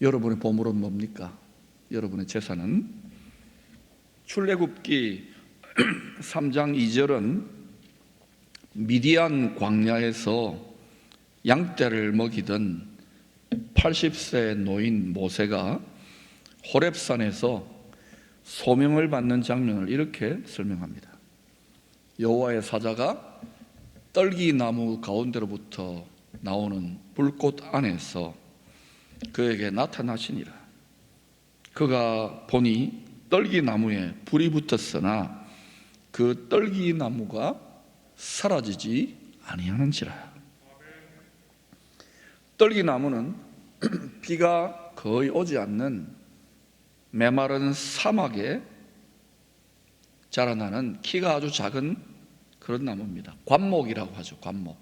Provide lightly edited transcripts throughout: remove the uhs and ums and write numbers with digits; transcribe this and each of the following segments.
여러분의 보물은 뭡니까? 여러분의 재산은? 출애굽기 3장 2절은 미디안 광야에서 양떼를 먹이던 80세 노인 모세가 호렙산에서 소명을 받는 장면을 이렇게 설명합니다. 여호와의 사자가 떨기나무 가운데로부터 나오는 불꽃 안에서 그에게 나타나시니라. 그가 보니 떨기나무에 불이 붙었으나 그 떨기나무가 사라지지 아니하는지라. 떨기나무는 비가 거의 오지 않는 메마른 사막에 자라나는 키가 아주 작은 그런 나무입니다. 관목이라고 하죠. 관목.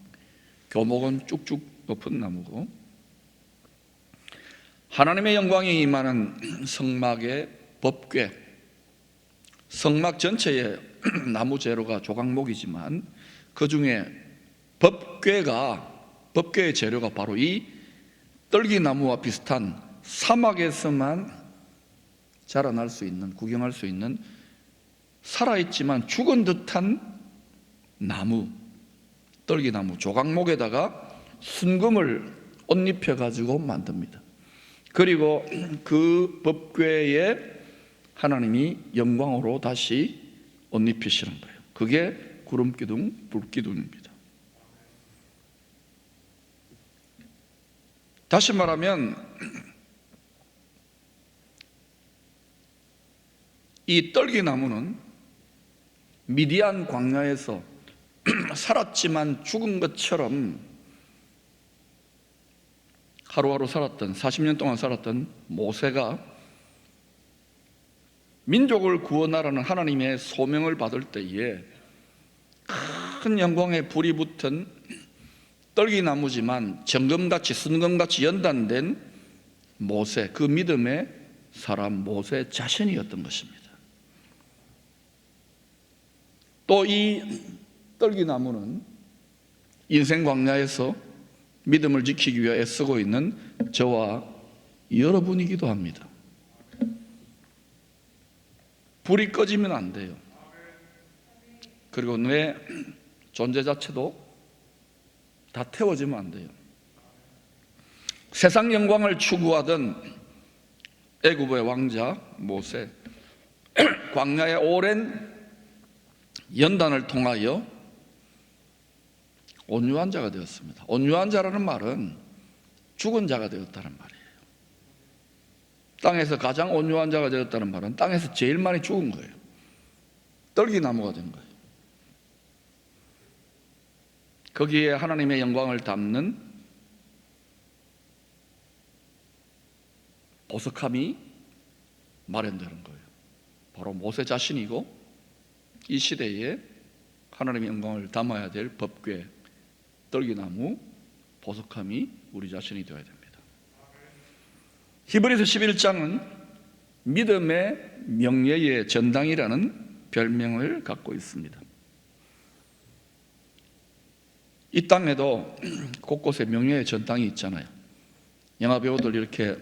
교목은 쭉쭉 높은 나무고, 하나님의 영광이 임하는 성막의 법궤, 성막 전체의 나무 재료가 조각목이지만 그 중에 법궤의 재료가 바로 이 떨기나무와 비슷한 사막에서만 자라날 수 있는, 구경할 수 있는 살아있지만 죽은 듯한 나무, 떨기나무 조각목에다가 순금을 옷 입혀가지고 만듭니다. 그리고 그 법궤에 하나님이 영광으로 다시 옷 입히시는 거예요. 그게 구름기둥, 불기둥입니다. 다시 말하면 이 떨기나무는 미디안 광야에서 살았지만 죽은 것처럼 하루하루 살았던, 40년 동안 살았던 모세가 민족을 구원하라는 하나님의 소명을 받을 때에 큰 영광의 불이 붙은 떨기나무지만 정금같이, 순금같이 연단된 모세, 그 믿음의 사람 모세 자신이었던 것입니다. 또 이 떨기나무는 인생 광야에서 믿음을 지키기 위해 애쓰고 있는 저와 여러분이기도 합니다. 불이 꺼지면 안 돼요. 그리고 내 존재 자체도 다 태워지면 안 돼요. 세상 영광을 추구하던 애굽의 왕자 모세, 광야의 오랜 연단을 통하여 온유한 자가 되었습니다. 온유한 자라는 말은 죽은 자가 되었다는 말이에요. 땅에서 가장 온유한 자가 되었다는 말은 땅에서 제일 많이 죽은 거예요. 떨기나무가 된 거예요. 거기에 하나님의 영광을 담는 보석함이 마련되는 거예요. 바로 모세 자신이고, 이 시대에 하나님의 영광을 담아야 될 법궤, 떨기나무, 보석함이 우리 자신이 되어야 됩니다. 히브리서 11장은 믿음의 명예의 전당이라는 별명을 갖고 있습니다. 이 땅에도 곳곳에 명예의 전당이 있잖아요. 영화 배우들 이렇게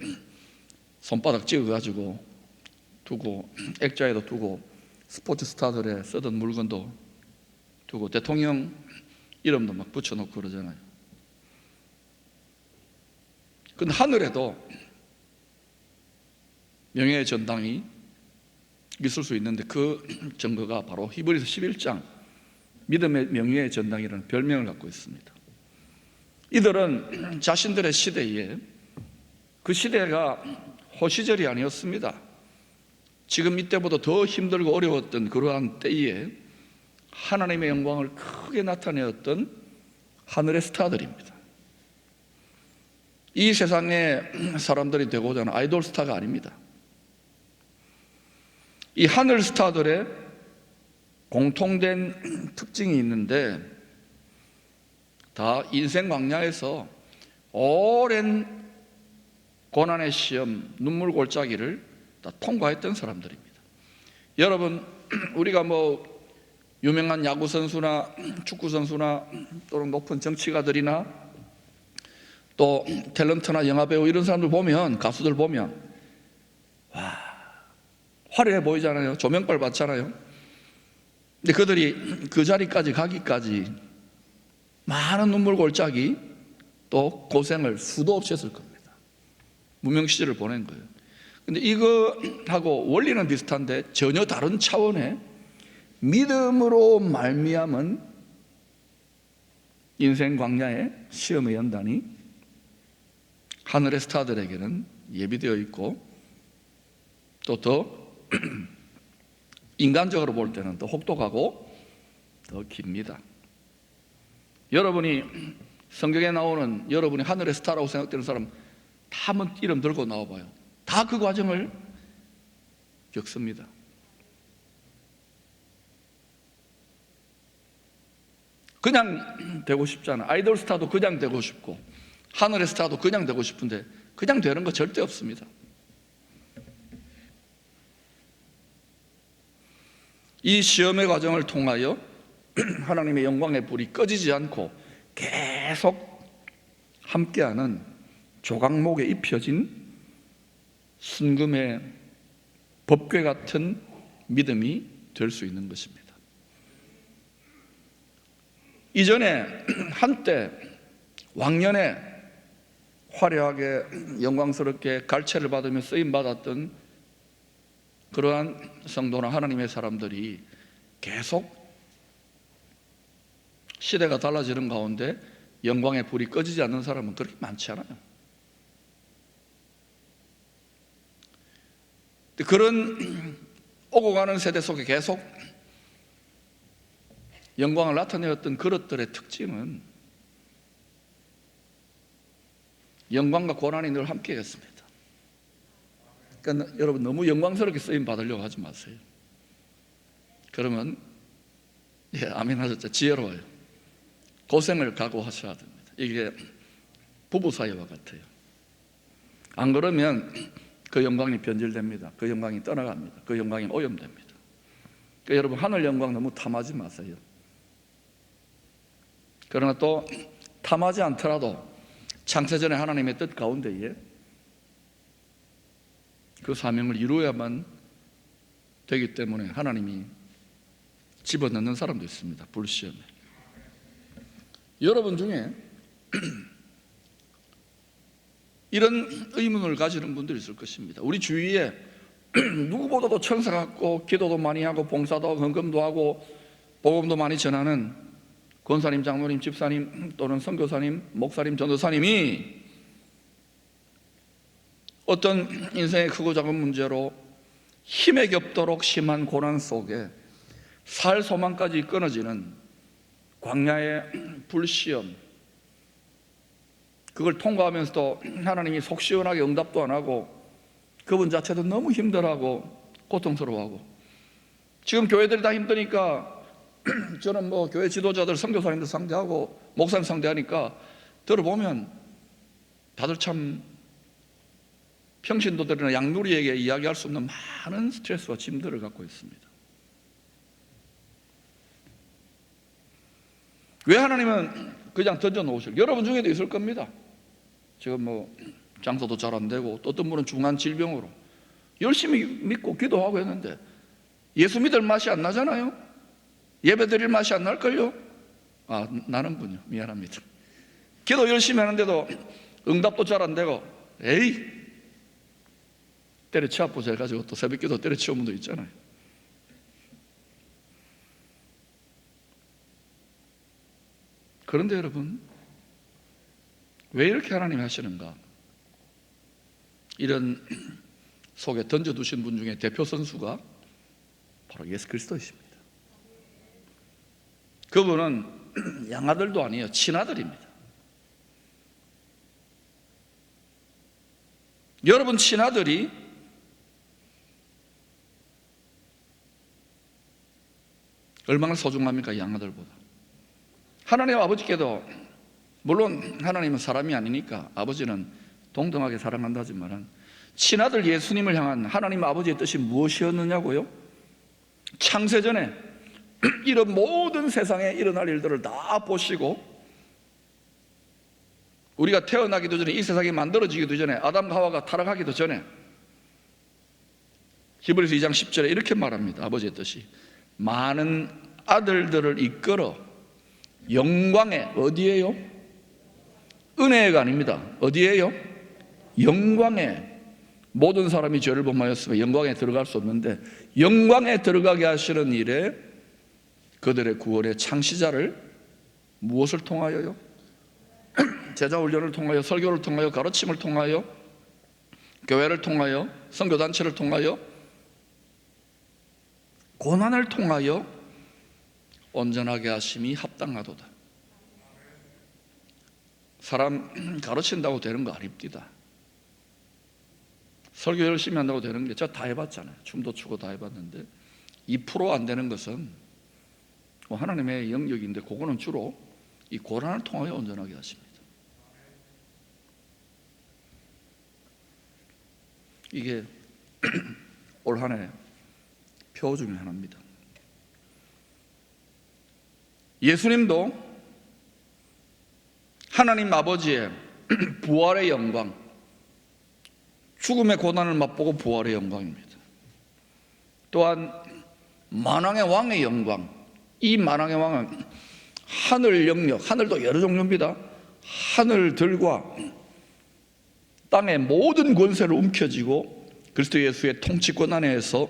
손바닥 찍어가지고 두고, 액자에도 두고, 스포츠 스타들의 쓰던 물건도 두고, 대통령 이름도 막 붙여놓고 그러잖아요. 근데 하늘에도 명예의 전당이 있을 수 있는데 그 증거가 바로 히브리서 11장 믿음의 명예의 전당이라는 별명을 갖고 있습니다. 이들은 자신들의 시대에, 그 시대가 호시절이 아니었습니다. 지금 이때보다 더 힘들고 어려웠던 그러한 때에 하나님의 영광을 크게 나타내었던 하늘의 스타들입니다. 이 세상의 사람들이 되고자 하는 아이돌 스타가 아닙니다. 이 하늘 스타들의 공통된 특징이 있는데, 다 인생 광야에서 오랜 고난의 시험, 눈물 골짜기를 다 통과했던 사람들입니다. 여러분, 우리가 유명한 야구 선수나 축구 선수나 또는 높은 정치가들이나 또 탤런트나 영화배우 이런 사람들 보면, 가수들 보면 와, 화려해 보이잖아요. 조명빨 받잖아요. 근데 그들이 그 자리까지 가기까지 많은 눈물 골짜기 또 고생을 수도 없이 했을 겁니다. 무명 시절을 보낸 거예요. 근데 이거하고 원리는 비슷한데 전혀 다른 차원의 믿음으로 말미암은 인생 광야의 시험의 연단이 하늘의 스타들에게는 예비되어 있고, 또 더 인간적으로 볼 때는 더 혹독하고 더 깁니다. 여러분이 성경에 나오는 여러분이 하늘의 스타라고 생각되는 사람 다 한번 이름 들고 나와봐요. 다 그 과정을 겪습니다. 그냥 되고 싶잖아. 아이돌 스타도 그냥 되고 싶고 하늘의 스타도 그냥 되고 싶은데 그냥 되는 거 절대 없습니다. 이 시험의 과정을 통하여 하나님의 영광의 불이 꺼지지 않고 계속 함께하는 조각목에 입혀진 순금의 법궤 같은 믿음이 될 수 있는 것입니다. 이전에 한때 왕년에 화려하게 영광스럽게 갈채를 받으며 쓰임받았던 그러한 성도나 하나님의 사람들이 계속 시대가 달라지는 가운데 영광의 불이 꺼지지 않는 사람은 그렇게 많지 않아요. 그런 오고 가는 세대 속에 계속 영광을 나타내었던 그릇들의 특징은 영광과 고난이 늘 함께했습니다. 그러니까 여러분 너무 영광스럽게 쓰임 받으려고 하지 마세요. 그러면 아멘 하셨죠? 지혜로워요. 고생을 각오하셔야 됩니다. 이게 부부 사이와 같아요. 안 그러면 그 영광이 변질됩니다. 그 영광이 떠나갑니다. 그 영광이 오염됩니다. 그러니까 여러분 하늘 영광 너무 탐하지 마세요. 그러나 또 탐하지 않더라도 창세전에 하나님의 뜻 가운데에 그 사명을 이루어야만 되기 때문에 하나님이 집어넣는 사람도 있습니다. 불시험에. 여러분 중에 이런 의문을 가지는 분들이 있을 것입니다. 우리 주위에 누구보다도 천사 같고 기도도 많이 하고 봉사도 하고 헌금도 하고 복음도 많이 전하는 권사님, 장로님, 집사님 또는 선교사님, 목사님, 전도사님이 어떤 인생의 크고 작은 문제로 힘에 겹도록 심한 고난 속에 살 소망까지 끊어지는 광야의 불시험, 그걸 통과하면서도 하나님이 속 시원하게 응답도 안 하고 그분 자체도 너무 힘들어하고 고통스러워하고, 지금 교회들이 다 힘드니까 저는 뭐 교회 지도자들, 선교사님들 상대하고 목사님 상대하니까 들어보면 다들 참 평신도들이나 양누리에게 이야기할 수 없는 많은 스트레스와 짐들을 갖고 있습니다. 왜 하나님은 그냥 던져놓으실? 여러분 중에도 있을 겁니다. 지금 뭐 장사도 잘 안 되고 또 어떤 분은 중한 질병으로 열심히 믿고 기도하고 했는데 예수 믿을 맛이 안 나잖아요. 예배 드릴 맛이 안 날걸요? 나는군요. 미안합니다. 기도 열심히 하는데도 응답도 잘 안 되고 에이 때려치워보자 해가지고 또 새벽 기도 때려치운 분도 있잖아요. 그런데 여러분, 왜 이렇게 하나님이 하시는가? 이런 속에 던져두신 분 중에 대표 선수가 바로 예수 그리스도이십니다. 그분은 양아들도 아니에요. 친아들입니다. 여러분 친아들이 얼마나 소중합니까? 양아들보다. 하나님 아버지께도 물론 하나님은 사람이 아니니까 아버지는 동등하게 사랑한다지만 친아들 예수님을 향한 하나님 아버지의 뜻이 무엇이었느냐고요? 창세전에 이런 모든 세상에 일어날 일들을 다 보시고 우리가 태어나기도 전에, 이 세상이 만들어지기도 전에, 아담과 하와가 타락하기도 전에 히브리서 2장 10절에 이렇게 말합니다. 아버지의 뜻이 많은 아들들을 이끌어 영광의, 어디에요? 은혜가 아닙니다. 어디에요? 영광의, 모든 사람이 죄를 범하였으면 영광에 들어갈 수 없는데 영광에 들어가게 하시는 일에 그들의 구원의 창시자를 무엇을 통하여요? 제자훈련을 통하여, 설교를 통하여, 가르침을 통하여, 교회를 통하여, 선교단체를 통하여, 고난을 통하여 온전하게 하심이 합당하도다. 사람 가르친다고 되는 거 아닙니다. 설교 열심히 한다고 되는 게, 제가 다 해봤잖아요. 춤도 추고 다 해봤는데 2% 안 되는 것은 하나님의 영역인데, 그거는 주로 이 고난을 통하여 온전하게 하십니다. 이게 올 한 해 표 중에 하나입니다. 예수님도 하나님 아버지의 부활의 영광, 죽음의 고난을 맛보고 부활의 영광입니다. 또한 만왕의 왕의 영광, 이 만왕의 왕은 하늘 영역, 하늘도 여러 종류입니다. 하늘들과 땅의 모든 권세를 움켜쥐고 그리스도 예수의 통치권 안에서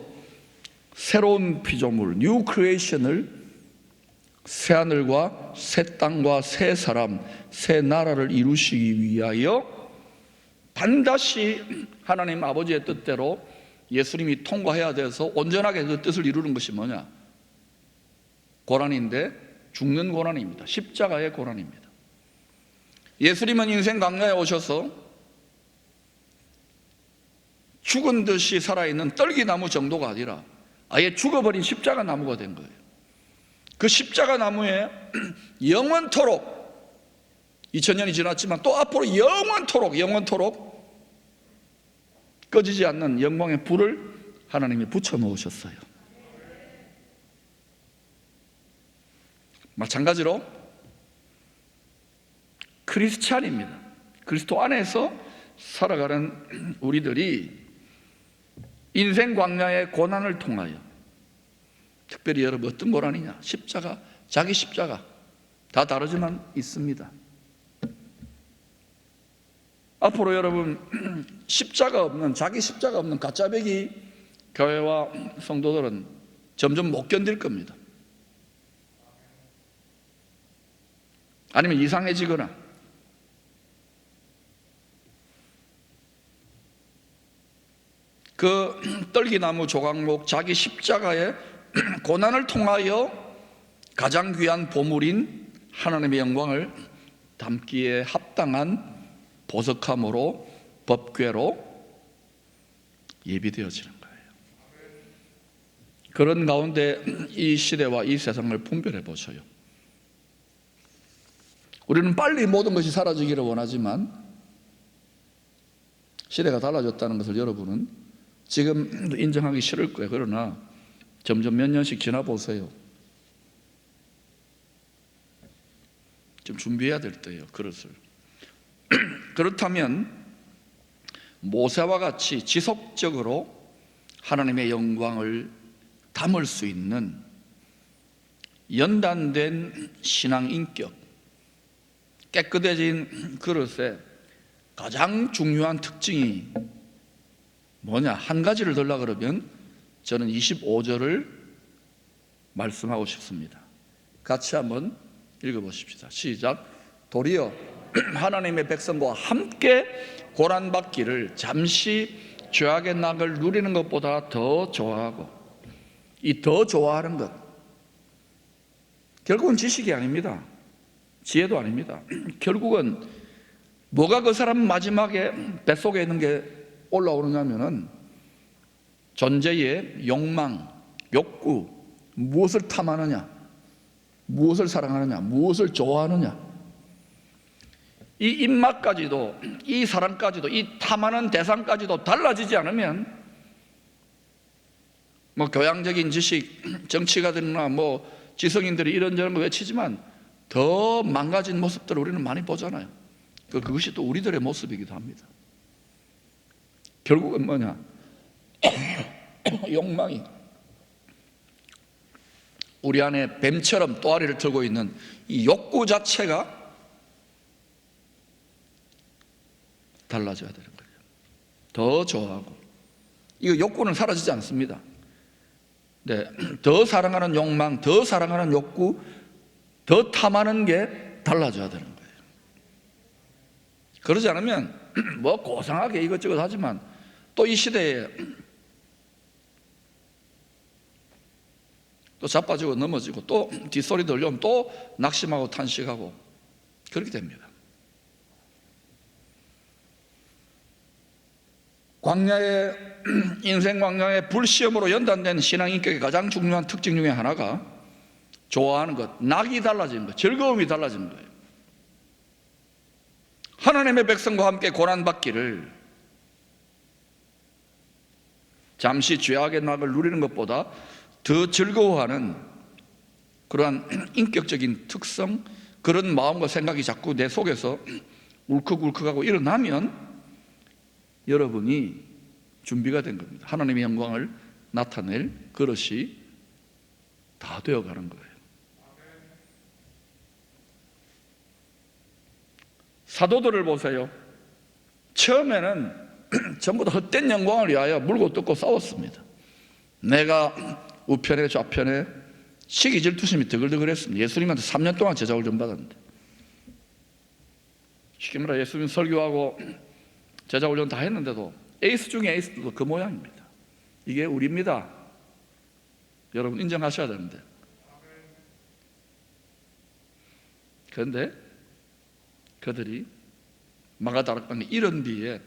새로운 피조물, 뉴 크리에이션을, 새 하늘과 새 땅과 새 사람, 새 나라를 이루시기 위하여 반드시 하나님 아버지의 뜻대로 예수님이 통과해야 돼서 온전하게 그 뜻을 이루는 것이 뭐냐? 고난인데, 죽는 고난입니다. 십자가의 고난입니다. 예수님은 인생 강야에 오셔서 죽은 듯이 살아있는 떨기나무 정도가 아니라 아예 죽어버린 십자가 나무가 된 거예요. 그 십자가 나무에 영원토록, 2000년이 지났지만 또 앞으로 영원토록 꺼지지 않는 영광의 불을 하나님이 붙여 놓으셨어요. 마찬가지로 크리스찬입니다. 그리스도 안에서 살아가는 우리들이 인생 광야의 고난을 통하여, 특별히 여러분 어떤 고난이냐? 십자가, 자기 십자가, 다 다르지만 있습니다. 앞으로 여러분 십자가 없는, 자기 십자가 없는 가짜배기 교회와 성도들은 점점 못 견딜 겁니다. 아니면 이상해지거나, 그 떨기나무 조각목 자기 십자가의 고난을 통하여 가장 귀한 보물인 하나님의 영광을 담기에 합당한 보석함으로, 법궤로 예비되어지는 거예요. 그런 가운데 이 시대와 이 세상을 분별해 보셔요. 우리는 빨리 모든 것이 사라지기를 원하지만 시대가 달라졌다는 것을 여러분은 지금 인정하기 싫을 거예요. 그러나 점점 몇 년씩 지나 보세요. 좀 준비해야 될 때예요, 그릇을. 그렇다면 모세와 같이 지속적으로 하나님의 영광을 담을 수 있는 연단된 신앙 인격, 깨끗해진 그릇의 가장 중요한 특징이 뭐냐? 한 가지를 들라 그러면 저는 25절을 말씀하고 싶습니다. 같이 한번 읽어보십시다. 시작. 도리어 하나님의 백성과 함께 고난받기를 잠시 죄악의 낙을 누리는 것보다 더 좋아하고, 이 더 좋아하는 것, 결국은 지식이 아닙니다. 지혜도 아닙니다. 결국은 뭐가 그 사람 마지막에 뱃속에 있는 게 올라오느냐면은 존재의 욕망, 욕구, 무엇을 탐하느냐, 무엇을 사랑하느냐, 무엇을 좋아하느냐, 이 입맛까지도, 이 사랑까지도, 이 탐하는 대상까지도 달라지지 않으면 뭐 교양적인 지식, 정치가들이나 뭐 지성인들이 이런저런 거 외치지만 더 망가진 모습들을 우리는 많이 보잖아요. 그것이 또 우리들의 모습이기도 합니다. 결국은 뭐냐? 욕망이 우리 안에 뱀처럼 또아리를 들고 있는 이 욕구 자체가 달라져야 되는 거예요. 더 좋아하고. 이거 욕구는 사라지지 않습니다. 네, 더 사랑하는 욕망, 더 사랑하는 욕구, 더 탐하는 게 달라져야 되는 거예요. 그러지 않으면 뭐 고상하게 이것저것 하지만 또 이 시대에 또 자빠지고 넘어지고 또 뒷소리 들려오면 또 낙심하고 탄식하고 그렇게 됩니다. 광야의 인생 광야의 불시험으로 연단된 신앙 인격의 가장 중요한 특징 중에 하나가 좋아하는 것, 낙이 달라지는 것, 즐거움이 달라지는 거예요. 하나님의 백성과 함께 고난받기를 잠시 죄악의 낙을 누리는 것보다 더 즐거워하는 그러한 인격적인 특성, 그런 마음과 생각이 자꾸 내 속에서 울컥울컥하고 일어나면 여러분이 준비가 된 겁니다. 하나님의 영광을 나타낼 그릇이 다 되어가는 거예요. 사도들을 보세요. 처음에는 전부 다 헛된 영광을 위하여 물고 뜯고 싸웠습니다. 내가 우편에 좌편에 시기 질투심이 드글드글했습니다. 예수님한테 3년 동안 제자 훈련 받았는데, 쉽게 말해 예수님 설교하고 제자 훈련 다 했는데도 에이스 중에 에이스도 그 모양입니다. 이게 우리입니다. 여러분 인정하셔야 되는데. 그런데 그들이 마가다락방에 이른 뒤에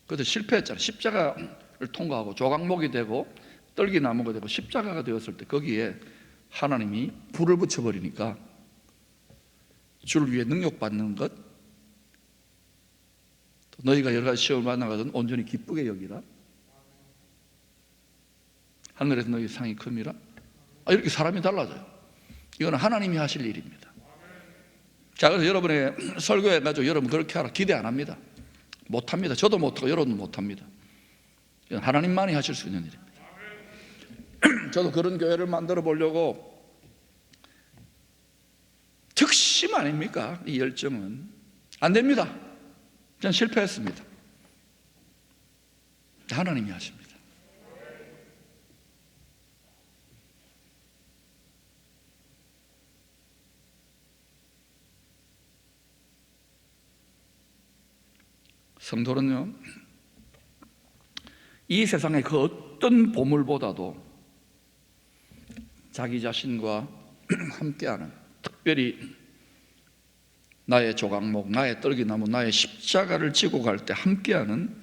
그들 실패했잖아요. 십자가를 통과하고 조각목이 되고 떨기나무가 되고 십자가가 되었을 때 거기에 하나님이 불을 붙여버리니까 주를 위해 능욕받는 것, 너희가 여러 가지 시험을 만나거든 온전히 기쁘게 여기라. 하늘에서 너희 상이 큼이라. 이렇게 사람이 달라져요. 이거는 하나님이 하실 일입니다. 자, 그래서 여러분의 설교해 가지고 여러분 그렇게 하라 기대 안 합니다. 못합니다. 저도 못하고 여러분도 못합니다. 이건 하나님만이 하실 수 있는 일입니다. 저도 그런 교회를 만들어 보려고, 특심 아닙니까? 이 열정은 안 됩니다. 전 실패했습니다. 하나님이 하십니다. 성도는요, 이 세상의 그 어떤 보물보다도 자기 자신과 함께하는, 특별히 나의 조각목, 나의 떨기나무, 나의 십자가를 지고 갈 때 함께하는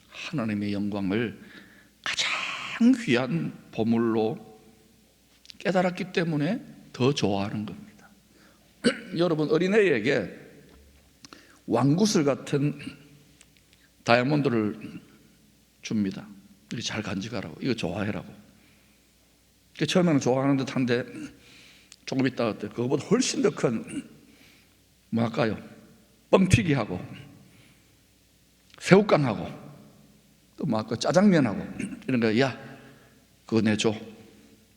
하나님의 영광을 가장 귀한 보물로 깨달았기 때문에 더 좋아하는 겁니다. 여러분, 어린애에게 왕구슬 같은 다이아몬드를 줍니다. 이렇게 잘 간직하라고, 이거 좋아해라고. 처음에는 좋아하는 듯한데 조금 있다가 그거보다 훨씬 더 큰 뭐랄까요, 뻥튀기하고 새우깡하고 또 뭐랄까 짜장면하고 이런 거, 야 그거 내줘,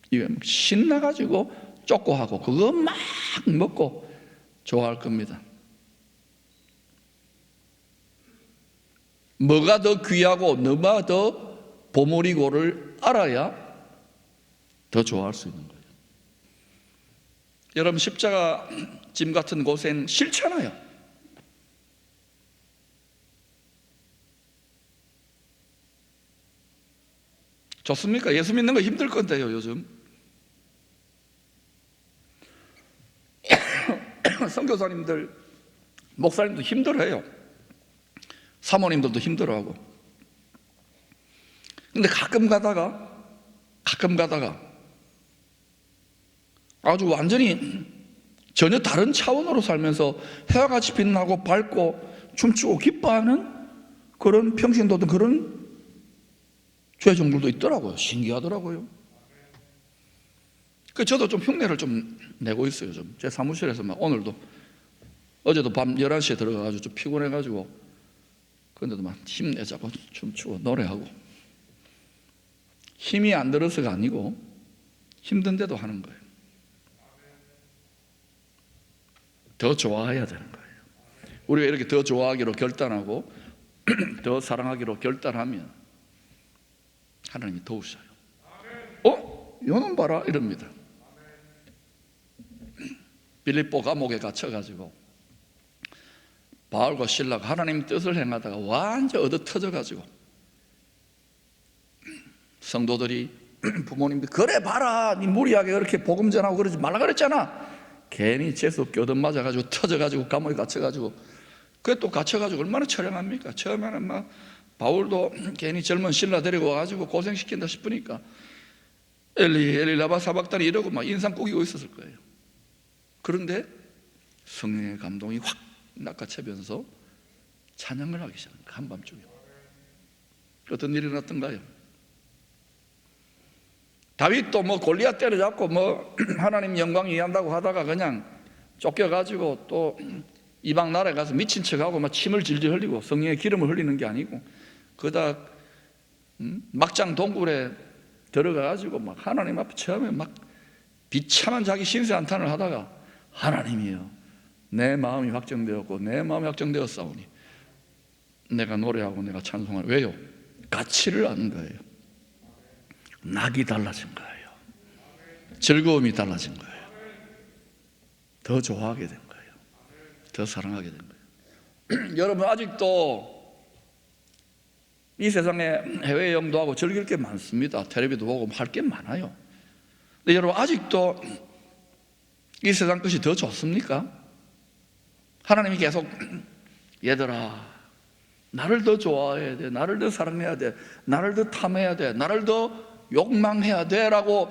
이거 신나가지고 쪼꼬하고 그거 막 먹고 좋아할 겁니다. 뭐가 더 귀하고 뭐가 더 보물이고를 알아야 더 좋아할 수 있는 거예요. 여러분, 십자가 짐 같은 고생 싫잖아요. 좋습니까? 예수 믿는 거 힘들 건데요, 요즘. 선교사님들, 목사님도 힘들어해요. 사모님들도 힘들어하고. 근데 가끔 가다가 아주 완전히 전혀 다른 차원으로 살면서 해와 같이 빛나고 밝고 춤추고 기뻐하는 그런 평신도든 그런 죄종들도 있더라고요. 신기하더라고요. 저도 좀 흉내를 좀 내고 있어요. 좀 제 사무실에서 막 오늘도 어제도 밤 11시에 들어가가지고 좀 피곤해가지고 그런데도 막 힘내자고 춤추고 노래하고, 힘이 안 들어서가 아니고 힘든데도 하는 거예요. 더 좋아해야 되는 거예요. 우리가 이렇게 더 좋아하기로 결단하고 더 사랑하기로 결단하면 하나님이 도우셔요. 요놈 봐라 이럽니다. 빌립보 감옥에 갇혀가지고 바울과 실라가 하나님 뜻을 행하다가 완전 얻어 터져가지고 성도들이 부모님들 그래 봐라 네 무리하게 그렇게 복음 전하고 그러지 말라 그랬잖아. 괜히 재수없게 얻어맞아가지고 터져가지고 감옥에 갇혀가지고, 그게 또 갇혀가지고 얼마나 처량합니까? 처음에는 막 바울도 괜히 젊은 신라 데리고 와가지고 고생시킨다 싶으니까 엘리 엘리 라바 사박다니 이러고 막 인상 꾸기고 있었을 거예요. 그런데 성령의 감동이 확 낚아채면서 찬양을 하기 시작한 거예요. 한밤중에. 어떤 일이 일어났던가요? 다윗도 뭐 골리앗 때려잡고 뭐 하나님 영광 이해한다고 하다가 그냥 쫓겨가지고 또 이방 나라에 가서 미친 척하고 막 침을 질질 흘리고 성령의 기름을 흘리는 게 아니고 그다 막장 동굴에 들어가가지고 막 하나님 앞에 처음에 막 비참한 자기 신세 한탄을 하다가 하나님이여 내 마음이 확정되었고 내 마음이 확정되었사오니 내가 노래하고 내가 찬송하라. 왜요? 가치를 아는 거예요. 낙이 달라진 거예요. 즐거움이 달라진 거예요. 더 좋아하게 된 거예요. 더 사랑하게 된 거예요. 여러분 아직도 이 세상에 해외 영도하고 즐길 게 많습니다. 텔레비도 보고 할 게 많아요. 근데 여러분 아직도 이 세상 것이 더 좋습니까? 하나님이 계속 얘들아 나를 더 좋아해야 돼, 나를 더 사랑해야 돼, 나를 더 탐해야 돼, 나를 더 욕망해야 돼 라고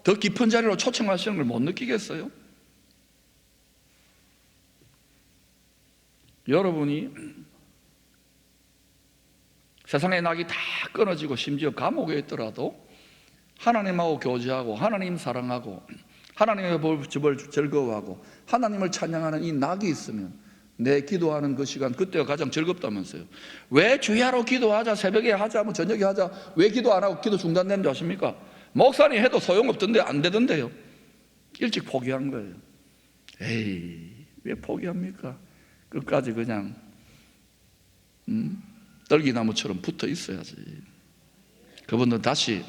더 깊은 자리로 초청하시는 걸 못 느끼겠어요? 여러분이 세상의 낙이 다 끊어지고 심지어 감옥에 있더라도 하나님하고 교제하고 하나님 사랑하고 하나님의 법을 즐거워하고 하나님을 찬양하는 이 낙이 있으면 내 기도하는 그 시간 그때가 가장 즐겁다면서요. 왜 주야로 기도하자 새벽에 하자 뭐 저녁에 하자 왜 기도 안 하고 기도 중단되는 줄 아십니까? 목사님 해도 소용없던데 안 되던데요. 일찍 포기한 거예요. 에이 왜 포기합니까? 끝까지 그냥 떨기나무처럼 붙어 있어야지. 그분들 다시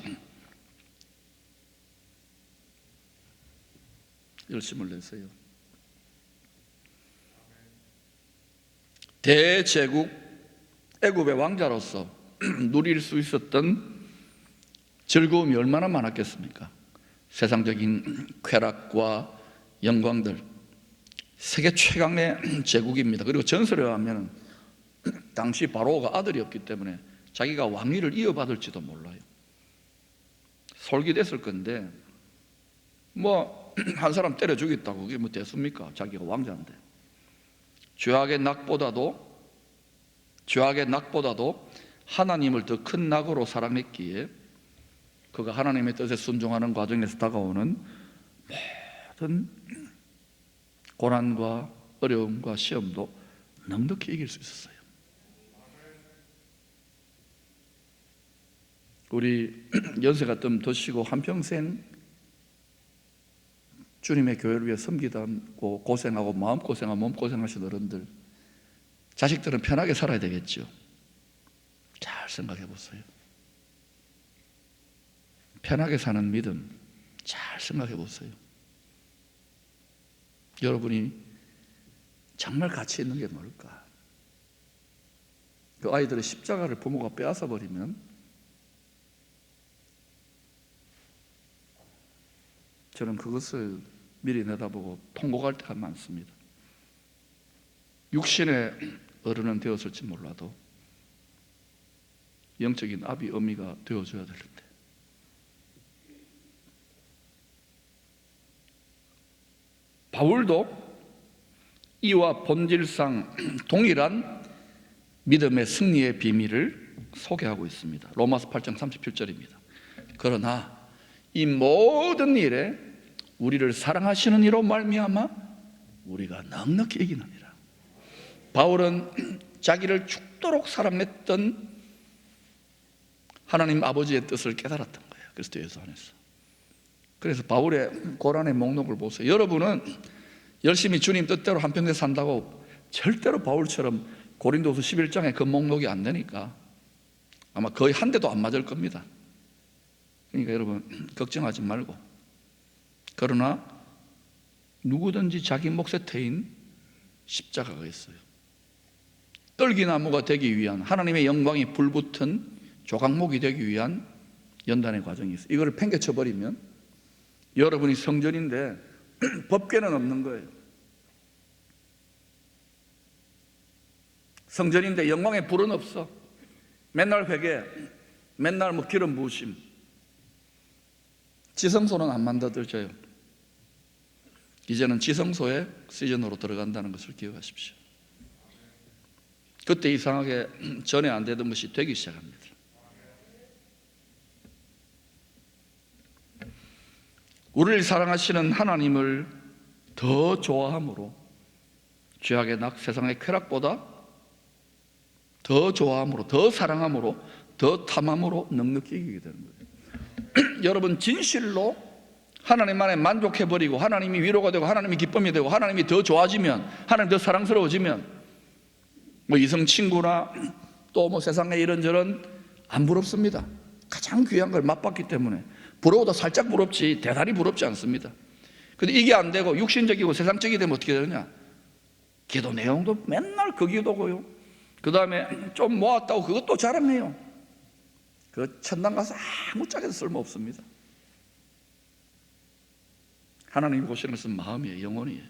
열심을 내세요. 대제국 애굽의 왕자로서 누릴 수 있었던 즐거움이 얼마나 많았겠습니까? 세상적인 쾌락과 영광들, 세계 최강의 제국입니다. 그리고 전설에 의하면 당시 바로가 아들이 없기 때문에 자기가 왕위를 이어받을지도 몰라요. 솔깃했을 건데 뭐 한 사람 때려 죽였다고 그게 뭐 됐습니까? 자기가 왕자인데. 죄악의 낙보다도 하나님을 더 큰 낙으로 사랑했기에 그가 하나님의 뜻에 순종하는 과정에서 다가오는 모든 고난과 어려움과 시험도 넉넉히 이길 수 있었어요. 우리 연세가 좀 드시고 한평생 주님의 교회를 위해 섬기고 고생하고 마음고생하고 몸고생하신 어른들, 자식들은 편하게 살아야 되겠죠. 잘 생각해 보세요. 편하게 사는 믿음 잘 생각해 보세요. 여러분이 정말 가치 있는 게 뭘까? 그 아이들의 십자가를 부모가 빼앗아 버리면 저는 그것을 미리 내다보고 통곡할 때가 많습니다. 육신의 어른은 되었을지 몰라도 영적인 아비 어미가 되어줘야 되는데 바울도 이와 본질상 동일한 믿음의 승리의 비밀을 소개하고 있습니다. 로마서 8장 37절입니다. 그러나 이 모든 일에 우리를 사랑하시는 이로 말미암아 우리가 넉넉히 이기느니라. 바울은 자기를 죽도록 사랑했던 하나님 아버지의 뜻을 깨달았던 거예요. 그리스도 예수 안에서. 그래서 바울의 고난의 목록을 보세요. 여러분은 열심히 주님 뜻대로 한평생 산다고 절대로 바울처럼 고린도서 11장에 그 목록이 안 되니까 아마 거의 한 대도 안 맞을 겁니다. 그러니까 여러분 걱정하지 말고, 그러나 누구든지 자기 몫에 태인 십자가가 있어요. 떨기나무가 되기 위한, 하나님의 영광이 불붙은 조각목이 되기 위한 연단의 과정이 있어요. 이걸 팽개쳐버리면 여러분이 성전인데 법궤는 없는 거예요. 성전인데 영광의 불은 없어. 맨날 회개, 맨날 뭐 기름 부으심. 지성소는 안 만들어져요. 이제는 지성소의 시즌으로 들어간다는 것을 기억하십시오. 그때 이상하게 전에 안 되던 것이 되기 시작합니다. 우리를 사랑하시는 하나님을 더 좋아함으로, 죄악의 낙, 세상의 쾌락보다 더 좋아함으로, 더 사랑함으로, 더 탐함으로 넉넉히 이기게 되는 거예요. 여러분, 진실로 하나님 안에 만족해버리고 하나님이 위로가 되고 하나님이 기쁨이 되고 하나님이 더 좋아지면, 하나님 더 사랑스러워지면 뭐 이성 친구나 또 뭐 세상에 이런저런 안 부럽습니다. 가장 귀한 걸 맛봤기 때문에. 부러워도 살짝 부럽지 대단히 부럽지 않습니다. 근데 이게 안 되고 육신적이고 세상적이 되면 어떻게 되느냐? 기도 내용도 맨날 그 기도고요, 그 다음에 좀 모았다고 그것도 자랑해요. 그 천당 가서 아무짝에도 쓸모없습니다. 하나님이 보시는 것은 마음이에요, 영혼이에요.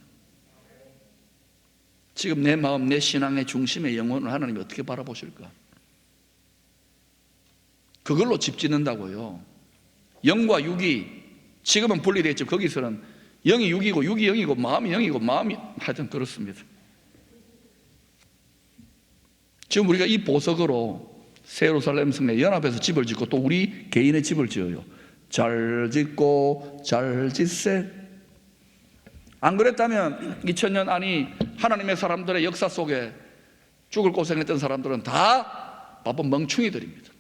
지금 내 마음, 내 신앙의 중심의 영혼을 하나님이 어떻게 바라보실까? 그걸로 집 짓는다고요. 영과 육이 지금은 분리되어 있죠. 거기서는 영이 육이고 육이 영이고 마음이 영이고 마음이, 하여튼 그렇습니다. 지금 우리가 이 보석으로 새 예루살렘 성에 연합해서 집을 짓고 또 우리 개인의 집을 지어요. 잘 짓고 잘 짓세. 안 그랬다면 2000년 안이 하나님의 사람들의 역사 속에 죽을 고생했던 사람들은 다 바쁜 멍충이들입니다.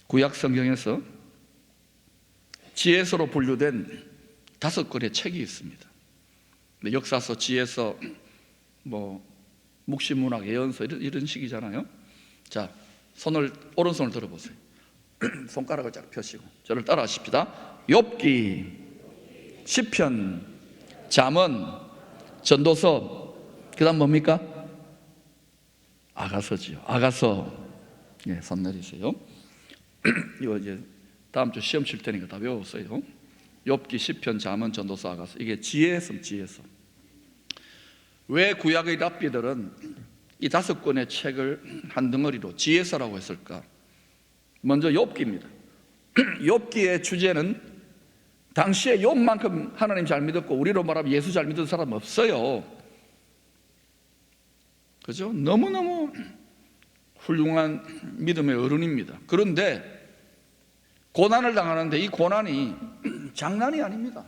구약 성경에서 지혜서로 분류된 5권의 책이 있습니다. 역사서, 지혜서, 뭐 묵시문학, 예언서 이런 식이잖아요. 자, 오른손을 들어보세요. 손가락을 쫙 펴시고 저를 따라 하십시다. 욥기, 시편, 잠언, 전도서, 그 다음 뭡니까? 아가서지요. 아가서. 예, 손 내리세요. 이거 이제 다음 주 시험 칠 테니까 다 외워보세요. 욥기, 시편, 잠언, 전도서, 아가서. 이게 지혜서, 지혜서. 왜 구약의 랍비들은 이 5권의 책을 한 덩어리로 지혜서라고 했을까? 먼저 욥기입니다. 욥기의 주제는 당시에 욥만큼 하나님 잘 믿었고 우리로 말하면 예수 잘 믿은 사람 없어요. 그죠? 너무너무 훌륭한 믿음의 어른입니다. 그런데 고난을 당하는데 이 고난이 장난이 아닙니다.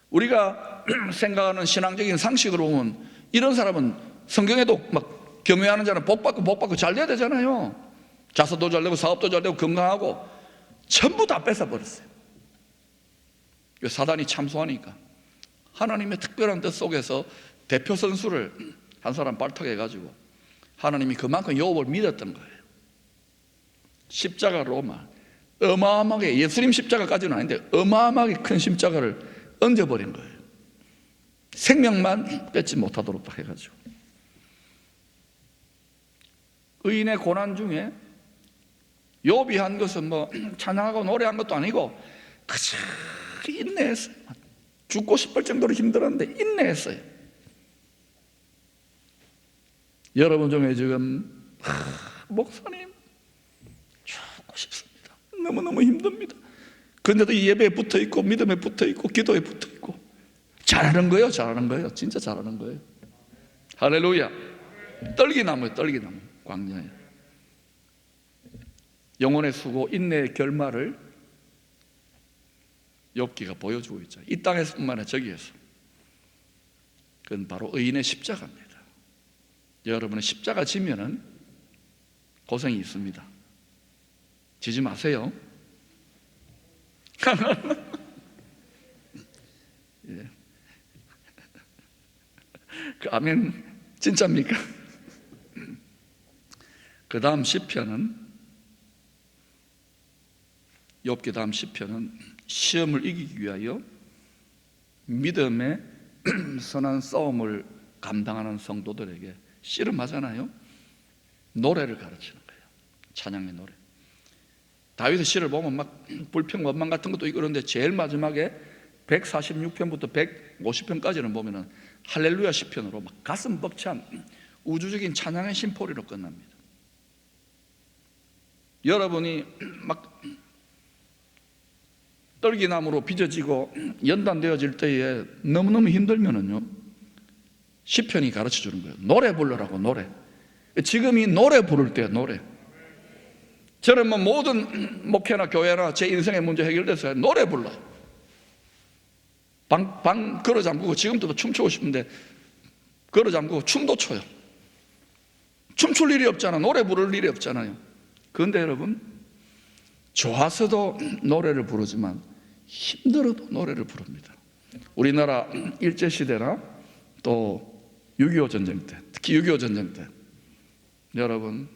우리가 생각하는 신앙적인 상식으로 보면 이런 사람은 성경에도 막 경외하는 자는 복 받고 잘 돼야 되잖아요. 자서도 잘 되고 사업도 잘 되고 건강하고 전부 다 뺏어버렸어요. 사단이 참소하니까 하나님의 특별한 뜻 속에서 대표 선수를 한 사람 발탁해 가지고 하나님이 그만큼 욥을 믿었던 거예요. 십자가로 어마어마하게, 예수님 십자가까지는 아닌데 어마어마하게 큰 십자가를 얹어버린 거예요. 생명만 뺏지 못하도록 딱 해가지고. 의인의 고난 중에 욥이 한 것은 뭐 찬양하고 노래한 것도 아니고 그저 인내했어요. 죽고 싶을 정도로 힘들었는데 인내했어요. 여러분 중에 지금 목사님 죽고 싶습니다. 너무너무 힘듭니다. 그런데도 이 예배에 붙어있고 믿음에 붙어있고 기도에 붙어있고 잘하는 거예요. 잘하는 거예요. 진짜 잘하는 거예요. 할렐루야. 떨기나무예요. 떨기나무. 광야에 영혼의 수고 인내의 결말을 욥기가 보여주고 있죠. 이 땅에서뿐만 아니라 저기에서. 그건 바로 의인의 십자가입니다. 여러분의 십자가 지면은 고생이 있습니다. 지지 마세요. 예. 그 아멘 진짜입니까? 그 다음 시편은, 욥기 다음 시편은 시험을 이기기 위하여 믿음의 선한 싸움을 감당하는 성도들에게 씨름하잖아요. 노래를 가르치는 거예요. 찬양의 노래. 다윗의 시를 보면 막 불평 원망 같은 것도 있고 그런데 제일 마지막에 146편부터 150편까지는 보면은 할렐루야 시편으로 막 가슴 벅찬 우주적인 찬양의 심포리로 끝납니다. 여러분이 막 떨기나무로 빚어지고 연단되어질 때에 너무너무 힘들면은요, 시편이 가르쳐 주는 거예요. 노래 부르라고. 노래. 지금 이 노래 부를 때야. 노래. 저는 뭐 모든 목회나 교회나 제 인생의 문제 해결됐어요. 노래 불러. 방 걸어 잠그고, 지금도 춤추고 싶은데 걸어 잠그고 춤도 춰요. 춤출 일이 없잖아. 노래 부를 일이 없잖아요. 그런데 여러분, 좋아서도 노래를 부르지만 힘들어도 노래를 부릅니다. 우리나라 일제시대나 또 6.25 전쟁 때, 특히 6.25 전쟁 때 여러분,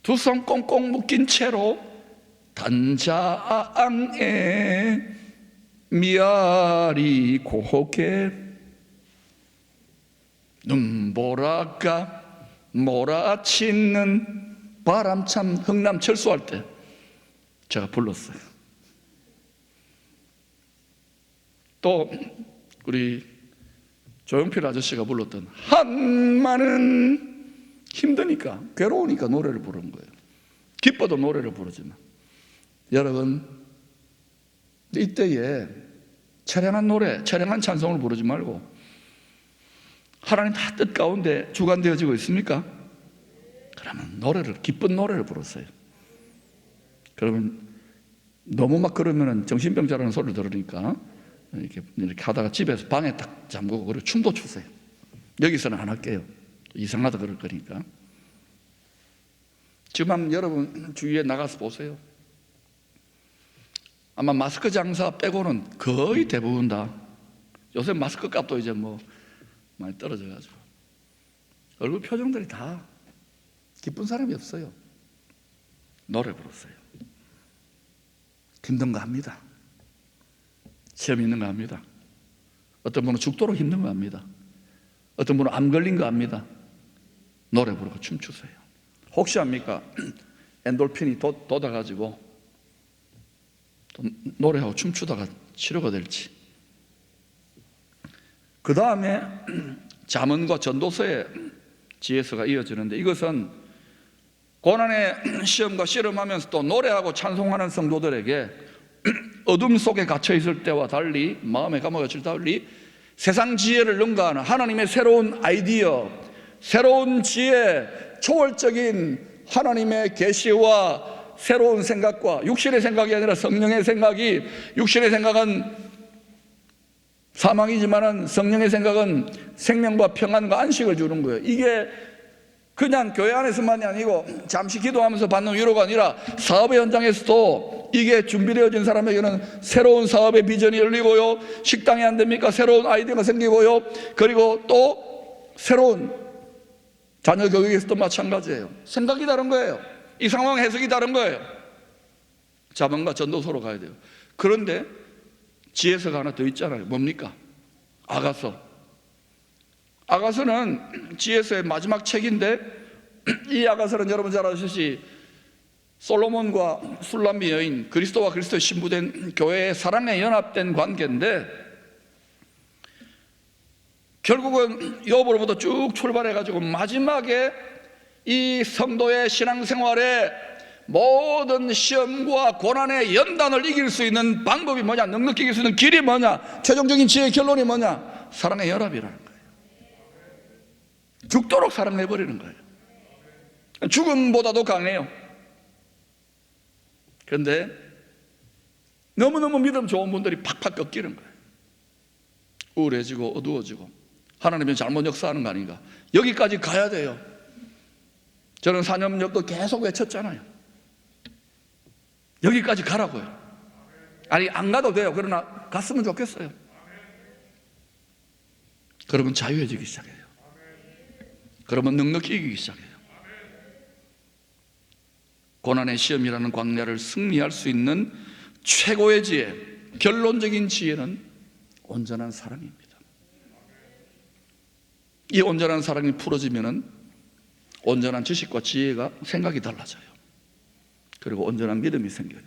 두 손 꽁꽁 묶인 채로 단장에 미아리 고개 눈보라가 몰아치는 바람참 흥남 철수할 때 제가 불렀어요. 또 우리 조용필 아저씨가 불렀던 한마는 힘드니까, 괴로우니까 노래를 부르는 거예요. 기뻐도 노래를 부르지만, 여러분, 이때에 처량한 노래, 처량한 찬송을 부르지 말고, 하나님 다 뜻 가운데 주관되어지고 있습니까? 그러면 노래를, 기쁜 노래를 부르세요. 그러면 너무 막 그러면 정신병자라는 소리를 들으니까 이렇게 하다가 집에서 방에 딱 잠그고 그리고 춤도 추세요. 여기서는 안 할게요. 이상하다 그럴 거니까. 지금 한번 여러분 주위에 나가서 보세요. 아마 마스크 장사 빼고는 거의 대부분 다, 요새 마스크 값도 이제 뭐 많이 떨어져가지고 얼굴 표정들이 다 기쁜 사람이 없어요. 노래 부르세요. 힘든 거 합니다. 시험 있는 거 합니다. 어떤 분은 죽도록 힘든 거 합니다. 어떤 분은 암 걸린 거 합니다. 노래 부르고 춤추세요. 혹시 압니까? 엔돌핀이 돋아가지고 또 노래하고 춤추다가 치료가 될지. 그 다음에 잠언과 전도서의 지혜서가 이어지는데, 이것은 고난의 시험과 씨름하면서 또 노래하고 찬송하는 성도들에게 어둠 속에 갇혀 있을 때와 달리, 마음의 감옥에 갇힐 때와 달리 세상 지혜를 능가하는 하나님의 새로운 아이디어, 새로운 지혜, 초월적인 하나님의 계시와 새로운 생각과, 육신의 생각이 아니라 성령의 생각이, 육신의 생각은 사망이지만 성령의 생각은 생명과 평안과 안식을 주는 거예요. 이게 그냥 교회 안에서만이 아니고 잠시 기도하면서 받는 위로가 아니라 사업의 현장에서도 이게 준비되어진 사람에게는 새로운 사업의 비전이 열리고요, 식당이 안 됩니까? 새로운 아이디어가 생기고요, 그리고 또 새로운 자녀 교육에서도 마찬가지예요. 생각이 다른 거예요. 이 상황 해석이 다른 거예요. 잠언과 전도서로 가야 돼요. 그런데 지혜서가 하나 더 있잖아요. 뭡니까? 아가서. 아가서는 지혜서의 마지막 책인데, 이 아가서는 여러분 잘 아시듯이 솔로몬과 술람미 여인, 그리스도와 그리스도의 신부된 교회의 사랑에 연합된 관계인데, 결국은 욥으로부터 쭉 출발해가지고 마지막에 이 성도의 신앙생활에 모든 시험과 고난의 연단을 이길 수 있는 방법이 뭐냐, 넉넉히 이길 수 있는 길이 뭐냐, 최종적인 지혜의 결론이 뭐냐? 사랑의 연합이라는 거예요. 죽도록 사랑해버리는 거예요. 죽음보다도 강해요. 그런데 너무너무 믿음 좋은 분들이 팍팍 꺾이는 거예요. 우울해지고 어두워지고 하나님이 잘못 역사하는 거 아닌가. 여기까지 가야 돼요. 저는 사념역도 계속 외쳤잖아요. 여기까지 가라고요. 아니 안 가도 돼요. 그러나 갔으면 좋겠어요. 그러면 자유해지기 시작해요. 그러면 넉넉히 이기기 시작해요. 고난의 시험이라는 광야를 승리할 수 있는 최고의 지혜, 결론적인 지혜는 온전한 사랑입니다. 이 온전한 사랑이 풀어지면은 온전한 지식과 지혜가 생각이 달라져요. 그리고 온전한 믿음이 생겨요.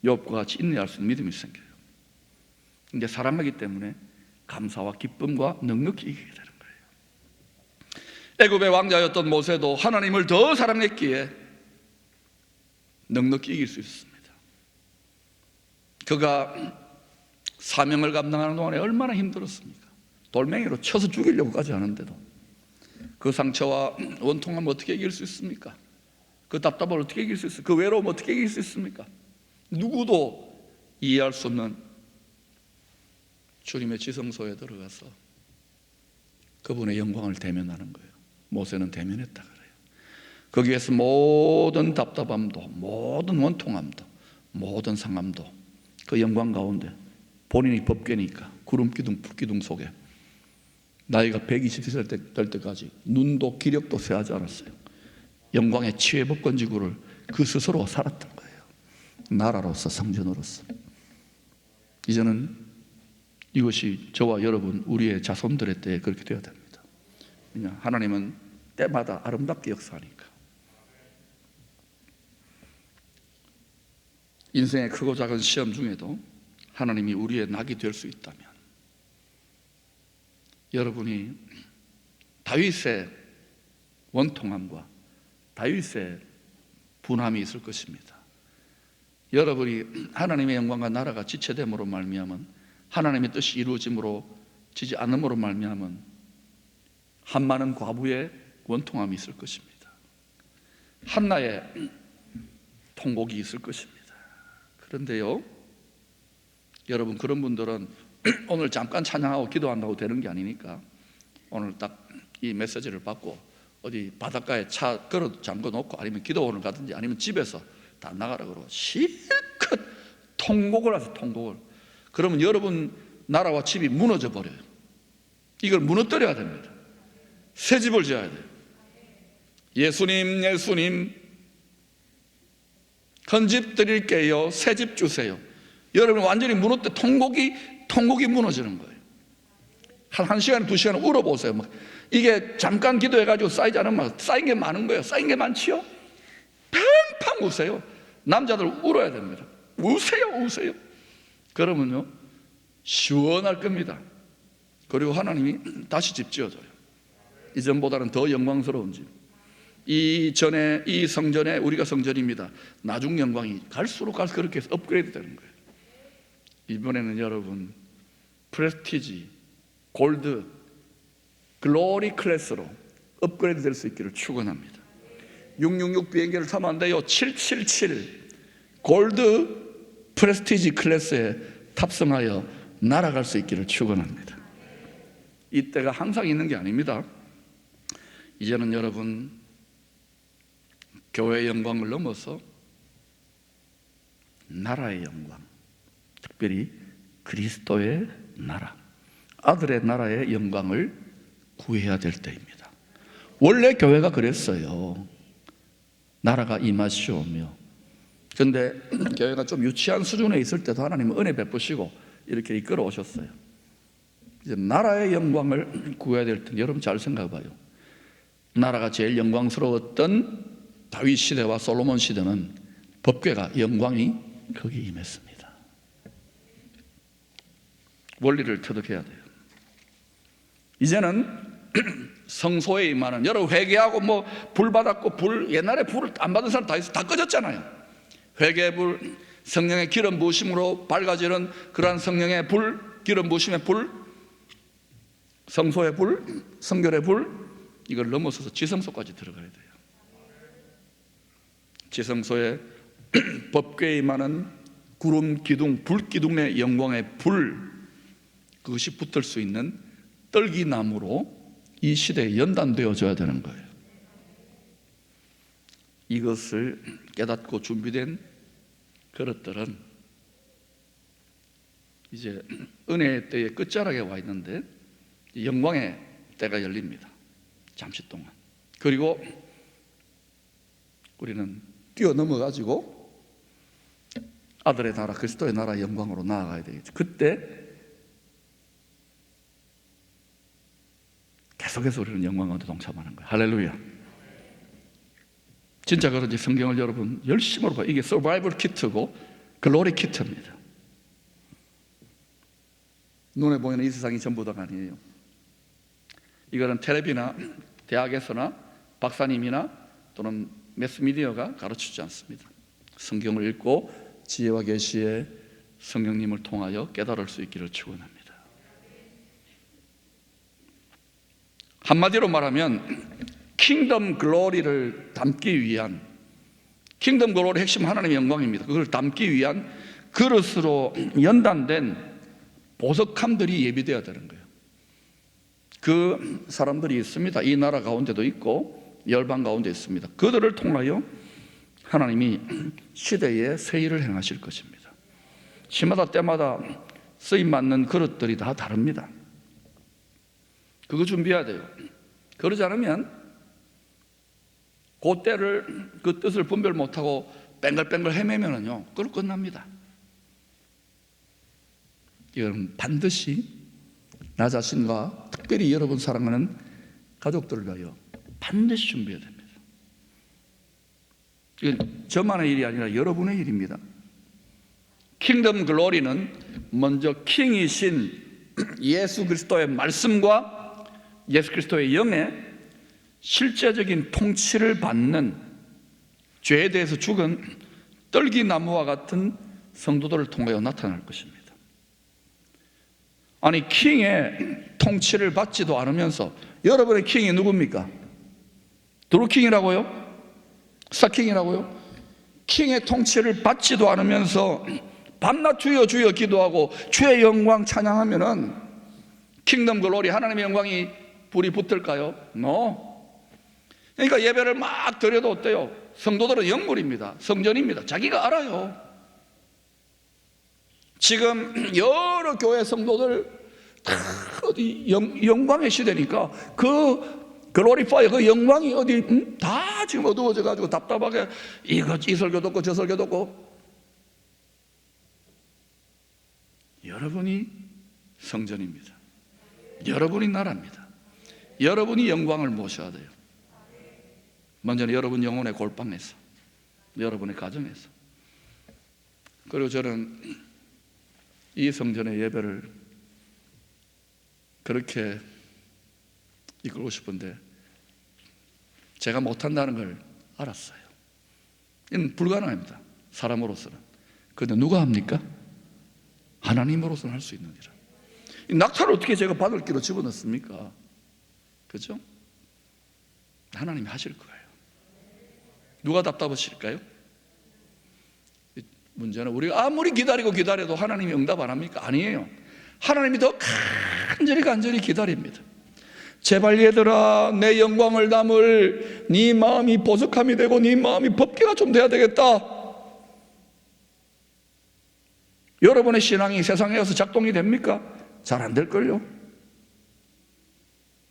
욥과 같이 인내할 수 있는 믿음이 생겨요. 이제 사랑하기 때문에 감사와 기쁨과 넉넉히 이기게 되는 거예요. 애굽의 왕자였던 모세도 하나님을 더 사랑했기에 넉넉히 이길 수 있습니다. 그가 사명을 감당하는 동안에 얼마나 힘들었습니까? 돌멩이로 쳐서 죽이려고까지 하는데도 그 상처와 원통함을 어떻게 이길 수 있습니까? 그 답답함을 어떻게 이길 수 있습니까? 그 외로움을 어떻게 이길 수 있습니까? 누구도 이해할 수 없는 주님의 지성소에 들어가서 그분의 영광을 대면하는 거예요. 모세는 대면했다 그래요. 거기에서 모든 답답함도, 모든 원통함도, 모든 상함도 그 영광 가운데 본인이 법궤니까 구름기둥, 불기둥 속에 나이가 120세 될 때까지 눈도 기력도 쇠하지 않았어요. 영광의 치외법권지구를 그 스스로 살았던 거예요. 나라로서, 성전으로서. 이제는 이것이 저와 여러분, 우리의 자손들의 때에 그렇게 되어야 됩니다. 왜냐? 하나님은 때마다 아름답게 역사하니까. 인생의 크고 작은 시험 중에도 하나님이 우리의 낙이 될 수 있다면 여러분이 다윗의 원통함과 다윗의 분함이 있을 것입니다. 여러분이 하나님의 영광과 나라가 지체됨으로 말미암은 하나님의 뜻이 이루어짐으로 지지 않음으로 말미암은 한많은 과부의 원통함이 있을 것입니다. 한나의 통곡이 있을 것입니다. 그런데요, 여러분 그런 분들은 오늘 잠깐 찬양하고 기도한다고 되는 게 아니니까 오늘 딱 이 메시지를 받고 어디 바닷가에 차 걸어 잠궈 놓고 아니면 기도원을 가든지 아니면 집에서 다 나가라 그러고 실컷 통곡을 하세요. 통곡을. 그러면 여러분 나라와 집이 무너져 버려요. 이걸 무너뜨려야 됩니다. 새 집을 지어야 돼요. 예수님, 예수님, 큰 집 드릴게요. 새 집 주세요. 여러분 완전히 무너뜨려 통곡이 무너지는 거예요. 한 시간, 2시간 울어보세요. 막 이게 잠깐 기도해가지고 쌓이지 않으면 쌓인 게 많은 거예요. 쌓인 게 많지요? 팡팡 우세요. 남자들 울어야 됩니다. 우세요. 그러면요 시원할 겁니다. 그리고 하나님이 다시 집 지어줘요. 이전보다는 더 영광스러운 집. 이전에 이 성전에 우리가 성전입니다. 나중 영광이 갈수록 그렇게 해서 업그레이드 되는 거예요. 이번에는 여러분 프레스티지, 골드, 글로리 클래스로 업그레이드 될 수 있기를 축원합니다. 666 비행기를 타면 안 돼요. 777 골드 프레스티지 클래스에 탑승하여 날아갈 수 있기를 축원합니다. 이때가 항상 있는 게 아닙니다. 이제는 여러분 교회의 영광을 넘어서 나라의 영광, 특별히 그리스도의 나라, 아들의 나라의 영광을 구해야 될 때입니다. 원래 교회가 그랬어요. 나라가 임하시오며. 그런데 교회가 좀 유치한 수준에 있을 때도 하나님은 은혜 베푸시고 이렇게 이끌어 오셨어요. 이제 나라의 영광을 구해야 될 때 여러분 잘 생각해 봐요. 나라가 제일 영광스러웠던 다윗 시대와 솔로몬 시대는 법궤가 영광이 거기 임했습니다. 원리를 터득해야 돼요. 이제는 성소에 임하는, 여러분 회개하고 뭐 불 받았고 옛날에 불을 안 받은 사람 다 있어. 다 꺼졌잖아요. 회개의 불, 성령의 기름 부으심으로 밝아지는 그러한 성령의 불, 기름 부으심의 불, 성소의 불, 성결의 불, 이걸 넘어서서 지성소까지 들어가야 돼요. 지성소에 법궤에 임하는 구름 기둥, 불 기둥의 영광의 불, 그것이 붙을 수 있는 떨기나무로 이 시대에 연단되어져야 되는 거예요. 이것을 깨닫고 준비된 그릇들은 이제 은혜의 때의 끝자락에 와 있는데 영광의 때가 열립니다. 잠시 동안. 그리고 우리는 뛰어넘어 가지고 아들의 나라, 그리스도의 나라의 영광으로 나아가야 되겠죠. 그때 계속해서 우리는 영광 가운데 동참하는 거예요. 할렐루야. 진짜 그런지 성경을 여러분 열심으로 봐요. 이게 서바이벌 키트고 글로리 키트입니다. 눈에 보이는 이 세상이 전부다가 아니에요. 이거는 텔레비나 대학에서나 박사님이나 또는 매스미디어가 가르치지 않습니다. 성경을 읽고 지혜와 계시의 성령님을 통하여 깨달을 수 있기를 축원합니다. 한마디로 말하면 킹덤 글로리를 담기 위한, 킹덤 글로리 핵심 하나님의 영광입니다. 그걸 담기 위한 그릇으로 연단된 보석함들이 예비되어야 되는 거예요. 그 사람들이 있습니다. 이 나라 가운데도 있고 열방 가운데 있습니다. 그들을 통하여 하나님이 시대에 새 일을 행하실 것입니다. 시마다 때마다 쓰임맞는 그릇들이 다 다릅니다. 그거 준비해야 돼요. 그러지 않으면 그 때를, 그 뜻을 분별 못하고 뺑글뺑글 헤매면요 그걸 끝납니다. 이건 반드시 나 자신과 특별히 여러분 사랑하는 가족들을 위하여 반드시 준비해야 됩니다. 이건 저만의 일이 아니라 여러분의 일입니다. 킹덤 글로리는 먼저 킹이신 예수 그리스도의 말씀과 예수 그리스도의 영의 실제적인 통치를 받는, 죄에 대해서 죽은 떨기나무와 같은 성도들을 통하여 나타날 것입니다. 아니, 킹의 통치를 받지도 않으면서, 여러분의 킹이 누굽니까? 드루킹이라고요? 스타킹이라고요? 킹의 통치를 받지도 않으면서 밤낮 주여 주여 기도하고 주의 영광 찬양하면은 킹덤 글로리, 하나님의 영광이 불이 붙을까요? No. 그러니까 예배를 막 드려도 어때요? 성도들은 영물입니다. 성전입니다. 자기가 알아요. 지금 여러 교회 성도들 다 어디 영광의 시대니까 그 글로리파이, 그 영광이 어디 다 지금 어두워져 가지고 답답하게 이 설교 듣고 저 설교 듣고. 여러분이 성전입니다. 여러분이 나라입니다. 여러분이 영광을 모셔야 돼요. 먼저는 여러분 영혼의 골방에서, 여러분의 가정에서. 그리고 저는 이 성전의 예배를 그렇게 이끌고 싶은데 제가 못한다는 걸 알았어요. 이는 불가능합니다. 사람으로서는. 그런데 누가 합니까? 하나님으로서는 할 수 있느니라. 이 낙타를 어떻게 제가 바늘기로 집어넣습니까? 그죠? 하나님이 하실 거예요. 누가 답답하실까요? 문제는 우리가 아무리 기다려도 하나님이 응답 안 합니까? 아니에요. 하나님이 더 간절히 기다립니다. 제발 얘들아, 내 영광을 담을 네 마음이 보석함이 되고 네 마음이 법궤가 좀 돼야 되겠다. 여러분의 신앙이 세상에 와서 작동이 됩니까? 잘 안 될걸요.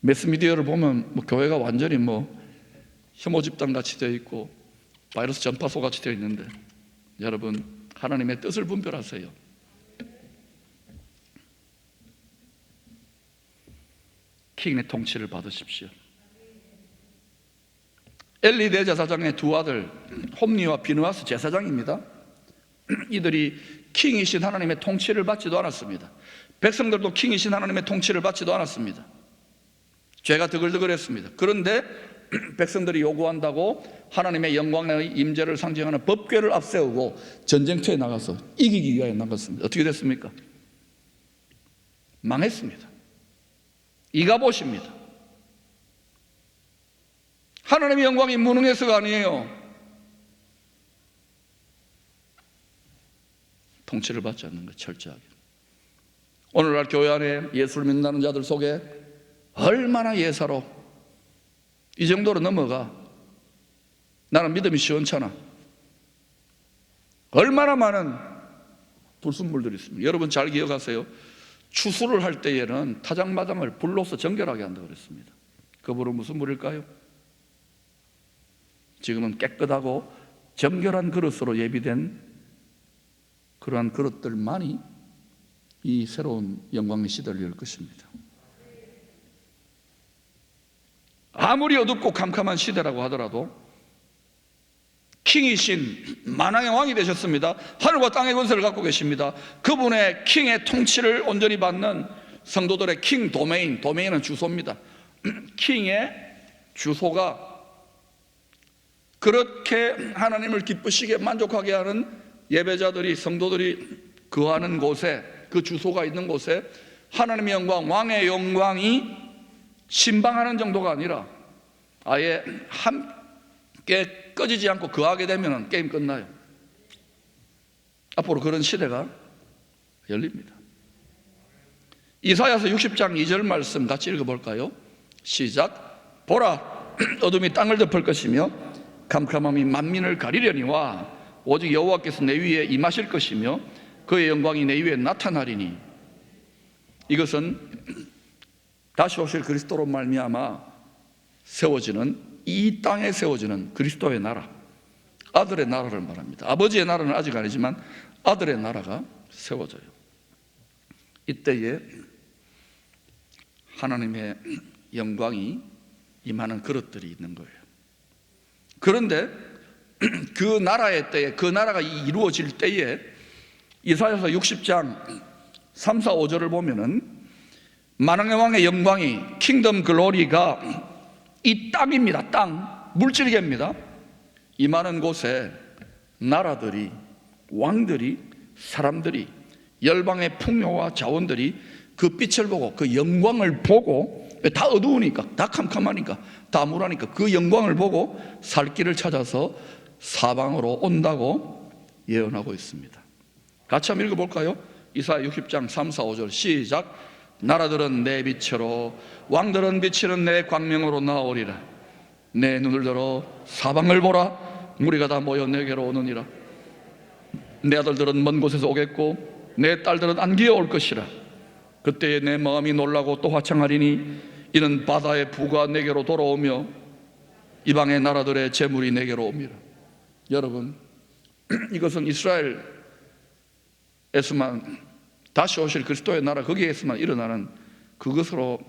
매스미디어를 보면 교회가 완전히 혐오 집단 같이 되어 있고 바이러스 전파소 같이 되어 있는데, 여러분 하나님의 뜻을 분별하세요. 킹의 통치를 받으십시오. 엘리 대제사장의 두 아들 홈니와 비느하스 제사장입니다. 이들이 킹이신 하나님의 통치를 받지도 않았습니다. 백성들도 킹이신 하나님의 통치를 받지도 않았습니다. 죄가 드글드글했습니다. 그런데 백성들이 요구한다고 하나님의 영광의 임재를 상징하는 법궤를 앞세우고 전쟁터에 나가서 이기기 위하여 나갔습니다. 어떻게 됐습니까? 망했습니다. 이가봇입니다. 하나님의 영광이 무능해서가 아니에요. 통치를 받지 않는 것, 철저하게. 오늘날 교회 안에 예수를 믿는 자들 속에 얼마나 예사로 이 정도로 넘어가. 나는 믿음이 시원찮아. 얼마나 많은 불순물들이 있습니다. 여러분 잘 기억하세요. 추수를 할 때에는 타작마당을 불로서 정결하게 한다고 그랬습니다. 그 불은 무슨 불일까요? 지금은 깨끗하고 정결한 그릇으로 예비된 그러한 그릇들만이 이 새로운 영광의 시대를 열 것입니다. 아무리 어둡고 캄캄한 시대라고 하더라도 킹이신 만왕의 왕이 되셨습니다. 하늘과 땅의 권세를 갖고 계십니다. 그분의 킹의 통치를 온전히 받는 성도들의 킹 도메인, 도메인은 주소입니다. 킹의 주소가 그렇게 하나님을 기쁘시게 만족하게 하는 예배자들이, 성도들이 거하는 곳에, 그 주소가 있는 곳에 하나님의 영광, 왕의 영광이 신방하는 정도가 아니라 아예 함께 꺼지지 않고 거하게 되면 게임 끝나요. 앞으로 그런 시대가 열립니다. 이사야서 60장 2절 말씀 같이 읽어볼까요? 시작. 보라, 어둠이 땅을 덮을 것이며 캄캄함이 만민을 가리려니와 오직 여호와께서 내 위에 임하실 것이며 그의 영광이 내 위에 나타나리니. 이것은 다시 오실 그리스도로 말미암아 세워지는, 이 땅에 세워지는 그리스도의 나라, 아들의 나라를 말합니다. 아버지의 나라는 아직 아니지만 아들의 나라가 세워져요. 이때에 하나님의 영광이 임하는 그릇들이 있는 거예요. 그런데 그 나라의 때에, 그 나라가 이루어질 때에 이사야서 60장 3, 4, 5절을 보면은 만왕의 왕의 영광이, 킹덤 글로리가 이 땅입니다. 땅, 물질계입니다. 임하는 곳에 나라들이, 왕들이, 사람들이, 열방의 풍요와 자원들이 그 빛을 보고, 그 영광을 보고, 다 어두우니까, 다 캄캄하니까, 다 암울하니까 그 영광을 보고 살 길을 찾아서 사방으로 온다고 예언하고 있습니다. 같이 한번 읽어볼까요? 이사야 60장 3, 4, 5절 시작. 나라들은 내 빛으로, 왕들은 비치는 내 광명으로 나오리라. 내 눈을 들어 사방을 보라. 무리가 다 모여 내게로 오느니라. 내 아들들은 먼 곳에서 오겠고 내 딸들은 안기어 올 것이라. 그때에 내 마음이 놀라고 또 화창하리니 이는 바다의 부가 내게로 돌아오며 이방의 나라들의 재물이 내게로 옵니다. 여러분, 이것은 이스라엘에서만, 다시 오실 그리스도의 나라, 거기에서만 일어나는 그것으로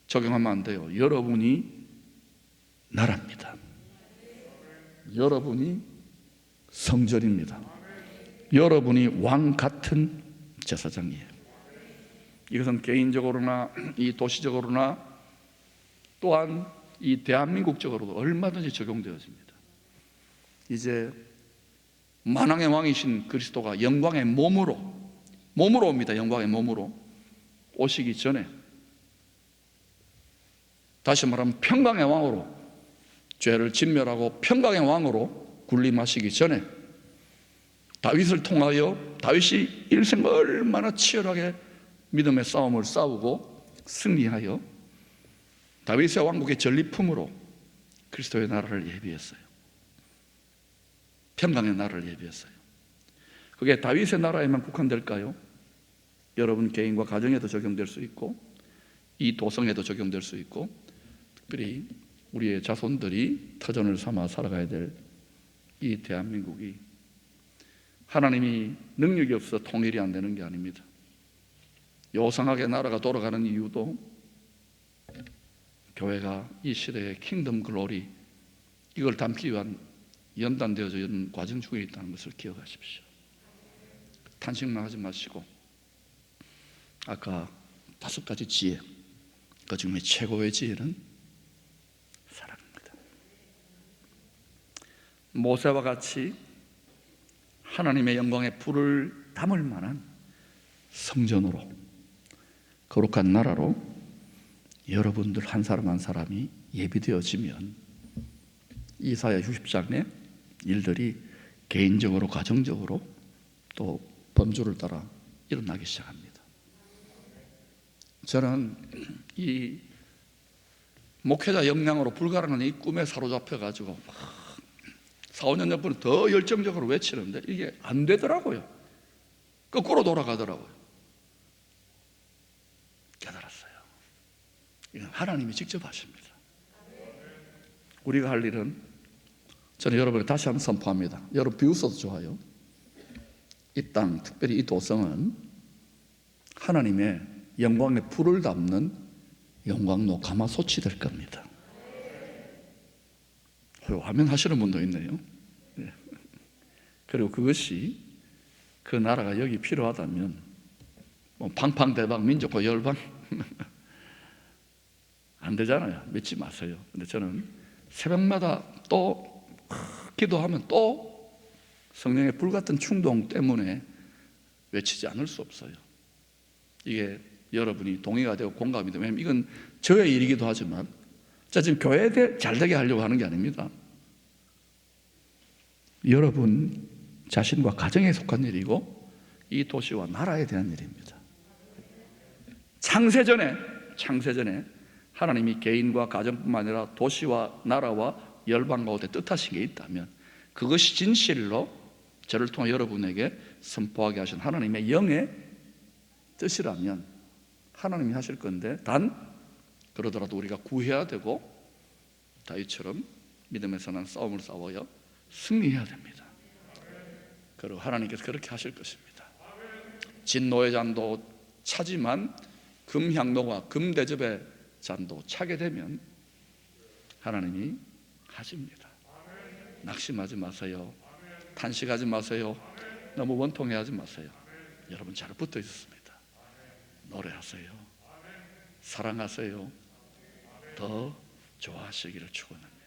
적용하면 안 돼요. 여러분이 나라입니다. 여러분이 성전입니다. 여러분이 왕 같은 제사장이에요. 이것은 개인적으로나 이 도시적으로나 또한 이 대한민국적으로도 얼마든지 적용되어집니다. 이제 만왕의 왕이신 그리스도가 영광의 몸으로 옵니다. 영광의 몸으로 오시기 전에, 다시 말하면 평강의 왕으로, 죄를 진멸하고 평강의 왕으로 군림하시기 전에 다윗을 통하여, 다윗이 일생 얼마나 치열하게 믿음의 싸움을 싸우고 승리하여 다윗의 왕국의 전리품으로 그리스도의 나라를 예비했어요. 평강의 나라를 예비했어요. 그게 다윗의 나라에만 국한될까요? 여러분 개인과 가정에도 적용될 수 있고 이 도성에도 적용될 수 있고, 특별히 우리의 자손들이 터전을 삼아 살아가야 될 이 대한민국이 하나님이 능력이 없어 통일이 안 되는 게 아닙니다. 요상하게 나라가 돌아가는 이유도 교회가 이 시대의 킹덤 글로리, 이걸 담기 위한 연단되어져 있는 과정 중에 있다는 것을 기억하십시오. 탄식만 하지 마시고, 아까 5가지 지혜, 그 중에 최고의 지혜는 사랑입니다. 모세와 같이 하나님의 영광의 불을 담을 만한 성전으로, 거룩한 나라로 여러분들 한 사람 한 사람이 예비되어지면 이사야 60장의 일들이 개인적으로, 가정적으로, 또 범주를 따라 일어나기 시작합니다. 저는 이 목회자 역량으로 불가능한 이 꿈에 사로잡혀가지고 4, 5년 전부터 더 열정적으로 외치는데 이게 안 되더라고요. 거꾸로 돌아가더라고요. 깨달았어요. 이건 하나님이 직접 하십니다. 우리가 할 일은, 저는 여러분에게 다시 한번 선포합니다. 여러분 비웃어도 좋아요. 이 땅, 특별히 이 도성은 하나님의 영광의 불을 담는 영광로 가마솥이 될 겁니다. 화면 하시는 분도 있네요. 네. 그리고 그것이, 그 나라가 여기 필요하다면 뭐 팡팡대박 민족과 열방 안 되잖아요. 믿지 마세요. 근데 저는 새벽마다 또 기도하면 또 성령의 불같은 충동 때문에 외치지 않을 수 없어요. 이게 여러분이 동의가 되고 공감이 되면, 이건 저의 일이기도 하지만, 자, 지금 교회에 잘 되게 하려고 하는 게 아닙니다. 여러분 자신과 가정에 속한 일이고 이 도시와 나라에 대한 일입니다. 창세전에 하나님이 개인과 가정뿐만 아니라 도시와 나라와 열방 가운데 뜻하신 게 있다면, 그것이 진실로 저를 통해 여러분에게 선포하게 하신 하나님의 영의 뜻이라면 하나님이 하실 건데, 단 그러더라도 우리가 구해야 되고 다윗처럼 믿음의 선한 싸움을 싸워야 승리해야 됩니다. 그리고 하나님께서 그렇게 하실 것입니다. 진노의 잔도 차지만 금향로와 금대접의 잔도 차게 되면 하나님이 하십니다. 낙심하지 마세요. 탄식하지 마세요. 너무 원통해하지 마세요. 여러분 잘 붙어 있었습니다. 노래하세요. 사랑하세요. 더 좋아하시기를 축원합니다.